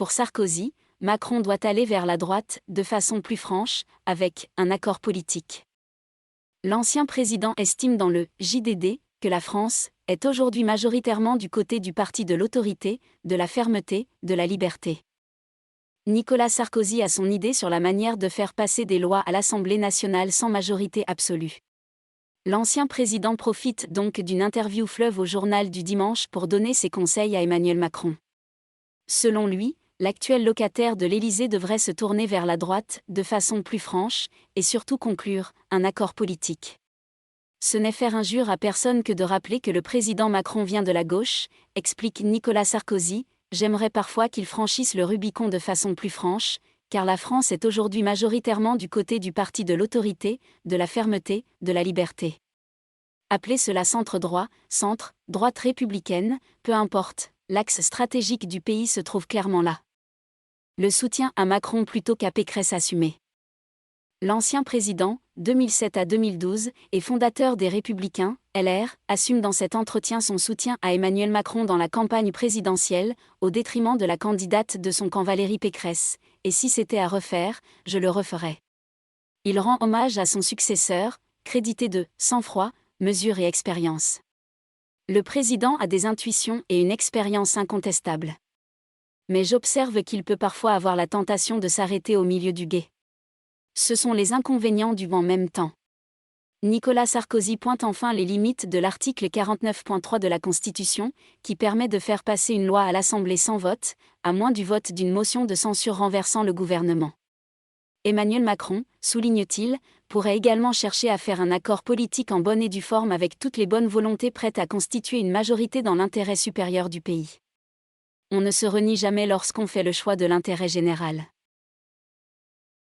Pour Sarkozy, Macron doit aller vers la droite de façon plus franche, avec un accord politique. L'ancien président estime dans le JDD que la France est aujourd'hui majoritairement du côté du parti de l'autorité, de la fermeté, de la liberté. Nicolas Sarkozy a son idée sur la manière de faire passer des lois à l'Assemblée nationale sans majorité absolue. L'ancien président profite donc d'une interview fleuve au journal du dimanche pour donner ses conseils à Emmanuel Macron. Selon lui, l'actuel locataire de l'Élysée devrait se tourner vers la droite de façon plus franche et surtout conclure un accord politique. Ce n'est faire injure à personne que de rappeler que le président Macron vient de la gauche, explique Nicolas Sarkozy. J'aimerais parfois qu'il franchisse le Rubicon de façon plus franche, car la France est aujourd'hui majoritairement du côté du parti de l'autorité, de la fermeté, de la liberté. Appelez cela centre-droit, centre, droite républicaine, peu importe, l'axe stratégique du pays se trouve clairement là. Le soutien à Macron plutôt qu'à Pécresse assumé. L'ancien président, 2007 à 2012, et fondateur des Républicains, LR, assume dans cet entretien son soutien à Emmanuel Macron dans la campagne présidentielle, au détriment de la candidate de son camp Valérie Pécresse, et si c'était à refaire, je le referais. Il rend hommage à son successeur, crédité de sang-froid, mesure et expérience. Le président a des intuitions et une expérience incontestable. Mais j'observe qu'il peut parfois avoir la tentation de s'arrêter au milieu du gué. Ce sont les inconvénients du en même temps. Nicolas Sarkozy pointe enfin les limites de l'article 49.3 de la Constitution, qui permet de faire passer une loi à l'Assemblée sans vote, à moins du vote d'une motion de censure renversant le gouvernement. Emmanuel Macron, souligne-t-il, pourrait également chercher à faire un accord politique en bonne et due forme avec toutes les bonnes volontés prêtes à constituer une majorité dans l'intérêt supérieur du pays. On ne se renie jamais lorsqu'on fait le choix de l'intérêt général.